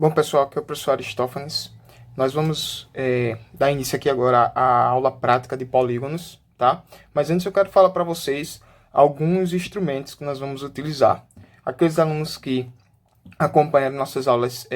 Bom, pessoal, aqui é o professor Aristófanes. Nós vamos dar início aqui agora à aula prática de polígonos, tá? Mas antes eu quero falar para vocês alguns instrumentos que nós vamos utilizar. Aqueles alunos que acompanham nossas aulas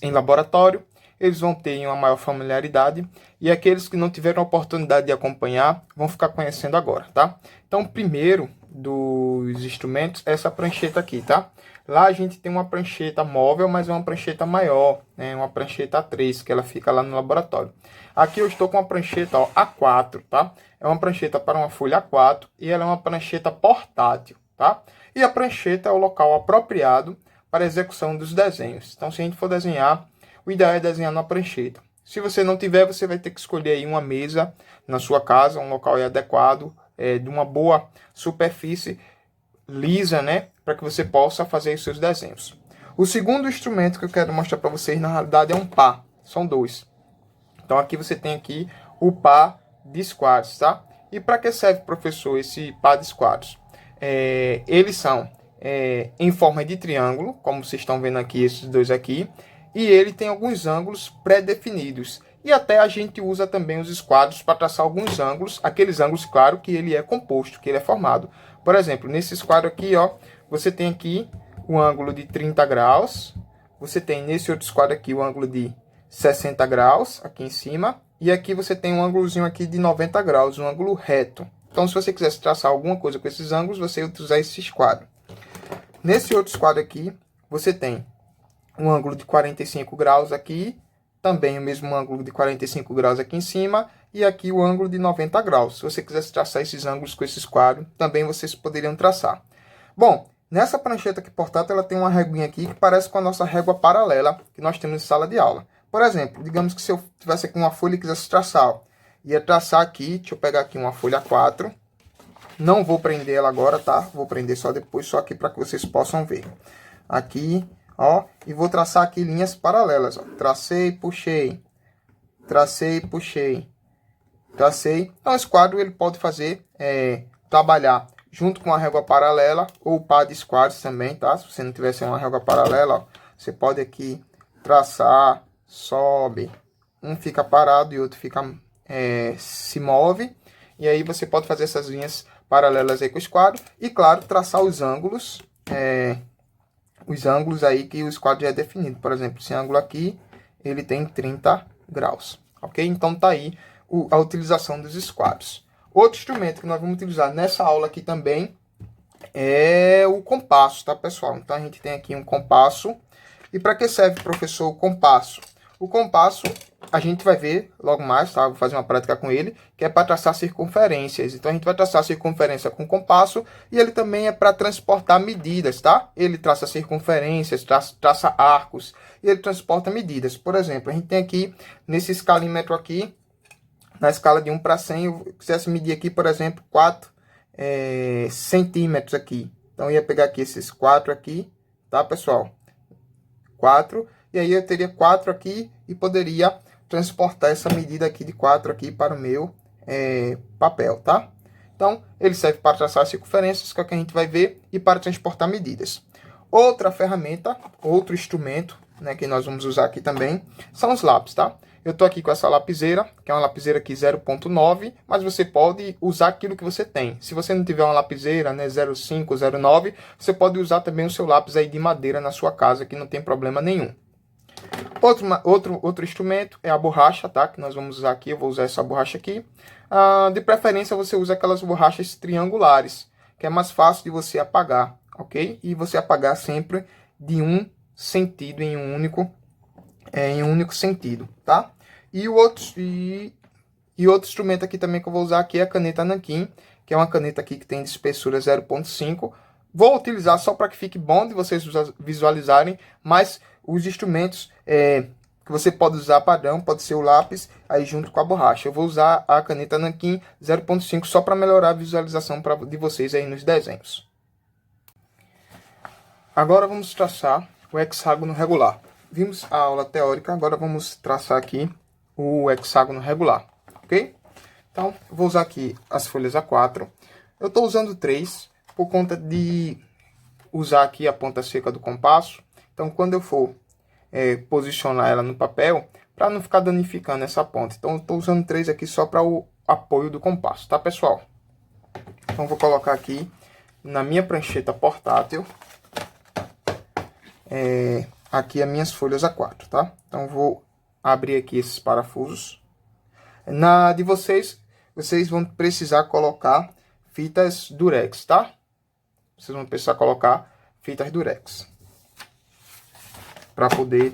em laboratório, eles vão ter uma maior familiaridade, e aqueles que não tiveram a oportunidade de acompanhar vão ficar conhecendo agora, tá? Então, o primeiro dos instrumentos é essa prancheta aqui, tá? Lá a gente tem uma prancheta móvel, mas é uma prancheta maior, né? Uma prancheta A3, que ela fica lá no laboratório. Aqui eu estou com uma prancheta, ó, A4, tá? É uma prancheta para uma folha A4 e ela é uma prancheta portátil, tá? E a prancheta é o local apropriado para a execução dos desenhos. Então, se a gente for desenhar, o ideal é desenhar na prancheta. Se você não tiver, você vai ter que escolher aí uma mesa na sua casa, um local adequado, de uma boa superfície lisa, né, para que você possa fazer os seus desenhos. O segundo instrumento que eu quero mostrar para vocês, na realidade, é um pá. São dois. Então, aqui você tem aqui o pá de esquadros, tá? E para que serve, professor, esse pá de esquadros? Eles são em forma de triângulo, como vocês estão vendo aqui, esses dois aqui, e ele tem alguns ângulos pré-definidos. E até a gente usa também os esquadros para traçar alguns ângulos, aqueles ângulos, claro, que ele é composto, que ele é formado. Por exemplo, nesse esquadro aqui, ó, você tem aqui o ângulo de 30 graus, você tem nesse outro esquadro aqui o ângulo de 60 graus, aqui em cima, e aqui você tem um ângulozinho aqui de 90 graus, um ângulo reto. Então, se você quisesse traçar alguma coisa com esses ângulos, você ia utilizar esse esquadro. Nesse outro esquadro aqui, você tem um ângulo de 45 graus aqui, também o mesmo ângulo de 45 graus aqui em cima, e aqui o ângulo de 90 graus. Se você quisesse traçar esses ângulos com esses quadros, também vocês poderiam traçar. Bom, nessa prancheta aqui portátil, ela tem uma reguinha aqui que parece com a nossa régua paralela que nós temos em sala de aula. Por exemplo, digamos que se eu tivesse aqui uma folha e quisesse traçar, ó, ia traçar aqui, deixa eu pegar aqui uma folha 4. Não vou prender ela agora, tá? Vou prender só depois, só aqui para que vocês possam ver. Aqui, ó, e vou traçar aqui linhas paralelas, ó. Tracei, puxei. Tracei, puxei. Tracei. Então, esse quadro ele pode fazer, trabalhar junto com a régua paralela ou pá de esquadros também, tá? Se você não tivesse uma régua paralela, ó, você pode aqui traçar, sobe. Um fica parado e outro fica, se move. E aí você pode fazer essas linhas paralelas aí com o esquadro. E, claro, traçar os ângulos aí que o esquadro já é definido. Por exemplo, esse ângulo aqui, ele tem 30 graus. Ok? Então, tá aí a utilização dos esquadros. Outro instrumento que nós vamos utilizar nessa aula aqui também é o compasso, tá, pessoal? Então, a gente tem aqui um compasso. E para que serve, professor, o compasso? O compasso, a gente vai ver logo mais, tá? Vou fazer uma prática com ele, que é para traçar circunferências. Então, a gente vai traçar a circunferência com compasso, e ele também é para transportar medidas, tá? Ele traça circunferências, traça arcos, e ele transporta medidas. Por exemplo, a gente tem aqui, nesse escalímetro aqui, na escala de 1 para 100, eu quisesse medir aqui, por exemplo, 4 centímetros aqui. Então, eu ia pegar aqui esses 4 aqui, tá, pessoal? 4, e aí eu teria 4 aqui e poderia transportar essa medida aqui de 4 aqui para o meu papel, tá? Então, ele serve para traçar circunferências, que é o que a gente vai ver, e para transportar medidas. Outra ferramenta, outro instrumento, né, que nós vamos usar aqui também, são os lápis, tá? Eu estou aqui com essa lapiseira, que é uma lapiseira aqui 0.9, mas você pode usar aquilo que você tem. Se você não tiver uma lapiseira, né, 0.5, 0.9, você pode usar também o seu lápis aí de madeira na sua casa, que não tem problema nenhum. Outro instrumento é a borracha, tá? Que nós vamos usar aqui, eu vou usar essa borracha aqui. De preferência, você usa aquelas borrachas triangulares, que é mais fácil de você apagar, ok? E você apagar sempre de um sentido, em um único sentido, tá? E outro instrumento aqui também que eu vou usar aqui é a caneta Nanquim, que é uma caneta aqui que tem de espessura 0.5. Vou utilizar só para que fique bom de vocês visualizarem, mas os instrumentos que você pode usar padrão, pode ser o lápis aí junto com a borracha. Eu vou usar a caneta Nanquim 0.5 só para melhorar a visualização de vocês aí nos desenhos. Agora vamos traçar o hexágono regular. Vimos a aula teórica, agora vamos traçar aqui o hexágono regular, ok? Então, eu vou usar aqui as folhas A4. Eu estou usando 3 por conta de usar aqui a ponta seca do compasso. Então, quando eu for posicionar ela no papel para não ficar danificando essa ponta. Então, eu estou usando 3 aqui só para o apoio do compasso, tá, pessoal? Então, vou colocar aqui na minha prancheta portátil, aqui as minhas folhas A4, tá? Então, vou abrir aqui esses parafusos. Na de vocês vão precisar colocar fitas durex, tá? Vocês vão precisar colocar fitas durex para poder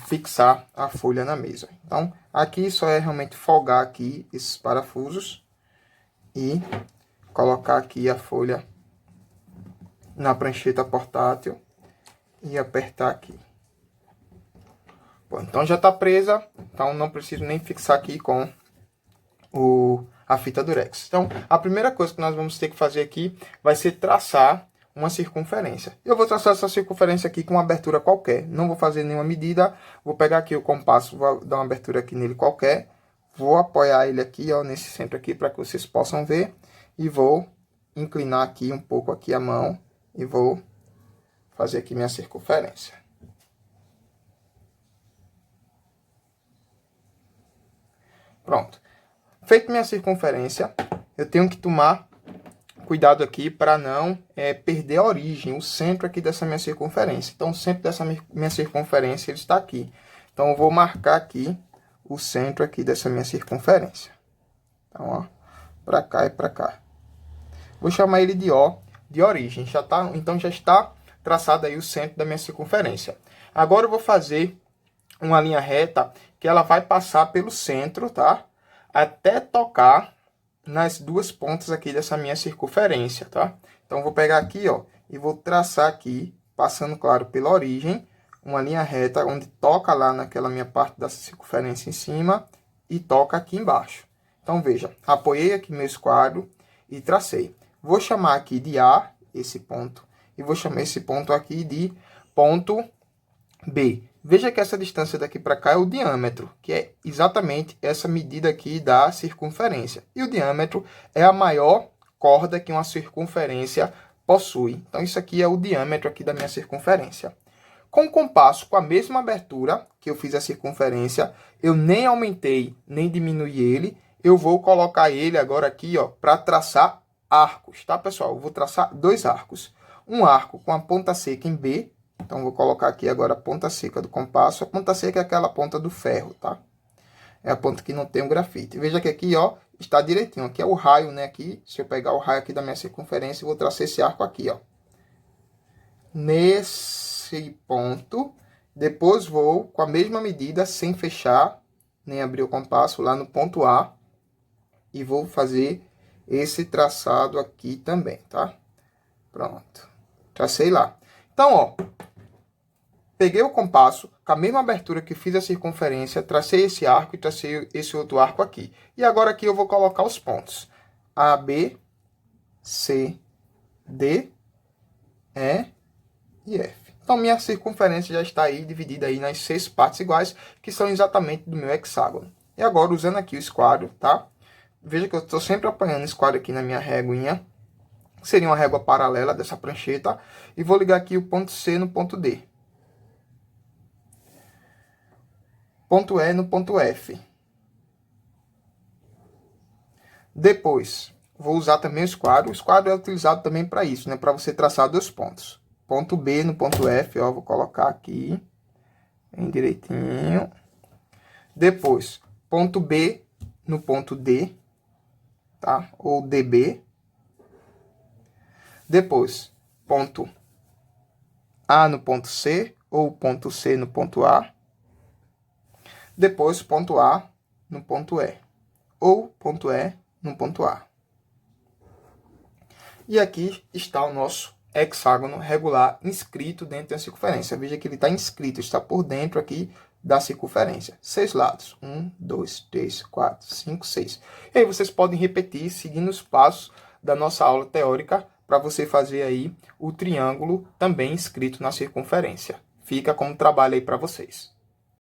fixar a folha na mesa. Então, aqui só é realmente folgar aqui esses parafusos e colocar aqui a folha na prancheta portátil e apertar aqui. Bom, então já está presa, então não preciso nem fixar aqui com a fita durex. Então, a primeira coisa que nós vamos ter que fazer aqui vai ser traçar uma circunferência. Eu vou traçar essa circunferência aqui com uma abertura qualquer. Não vou fazer nenhuma medida. Vou pegar aqui o compasso, vou dar uma abertura aqui nele qualquer. Vou apoiar ele aqui, ó, nesse centro aqui, para que vocês possam ver. E vou inclinar aqui um pouco aqui a mão e vou fazer aqui minha circunferência. Pronto. Feito minha circunferência, eu tenho que tomar cuidado aqui para não perder a origem, o centro aqui dessa minha circunferência. Então, o centro dessa minha circunferência ele está aqui. Então, eu vou marcar aqui o centro aqui dessa minha circunferência. Então, ó, para cá e para cá. Vou chamar ele de O, de origem. Então, já está traçado aí o centro da minha circunferência. Agora, eu vou fazer uma linha reta que ela vai passar pelo centro, tá? Até tocar nas duas pontas aqui dessa minha circunferência, tá? Então, vou pegar aqui, ó, e vou traçar aqui, passando, claro, pela origem, uma linha reta onde toca lá naquela minha parte da circunferência em cima e toca aqui embaixo. Então, veja, apoiei aqui meu esquadro e tracei. Vou chamar aqui de A, esse ponto, e vou chamar esse ponto aqui de ponto B. Veja que essa distância daqui para cá é o diâmetro, que é exatamente essa medida aqui da circunferência. E o diâmetro é a maior corda que uma circunferência possui. Então, isso aqui é o diâmetro aqui da minha circunferência. Com o compasso, com a mesma abertura que eu fiz a circunferência, eu nem aumentei, nem diminui ele. Eu vou colocar ele agora aqui, ó, para traçar arcos, tá, pessoal? Eu vou traçar 2 arcos. Um arco com a ponta seca em B. Então, vou colocar aqui agora a ponta seca do compasso. A ponta seca é aquela ponta do ferro, tá? É a ponta que não tem o grafite. Veja que aqui, ó, está direitinho. Aqui é o raio, né? Aqui, se eu pegar o raio aqui da minha circunferência, eu vou traçar esse arco aqui, ó. Nesse ponto. Depois vou, com a mesma medida, sem fechar, nem abrir o compasso, lá no ponto A. E vou fazer esse traçado aqui também, tá? Pronto. Tracei lá. Então, ó, peguei o compasso, com a mesma abertura que fiz a circunferência, tracei esse arco e tracei esse outro arco aqui. E agora aqui eu vou colocar os pontos. A, B, C, D, E e F. Então, minha circunferência já está aí dividida aí nas 6 partes iguais, que são exatamente do meu hexágono. E agora, usando aqui o esquadro, tá? Veja que eu estou sempre apanhando o esquadro aqui na minha réguinha. Seria uma régua paralela dessa prancheta. E vou ligar aqui o ponto C no ponto D. Ponto E no ponto F. Depois, vou usar também o esquadro. O esquadro é utilizado também para isso, né? Para você traçar 2 pontos. Ponto B no ponto F, ó. Vou colocar aqui. Bem direitinho. Depois, ponto B no ponto D. Tá? Ou DB. Depois, ponto A no ponto C, ou ponto C no ponto A. Depois, ponto A no ponto E, ou ponto E no ponto A. E aqui está o nosso hexágono regular inscrito dentro da circunferência. Veja que ele está inscrito, está por dentro aqui da circunferência. 6 lados. 1, 2, 3, 4, 5, 6. E aí vocês podem repetir, seguindo os passos da nossa aula teórica, para você fazer aí o triângulo também inscrito na circunferência. Fica como trabalho aí para vocês.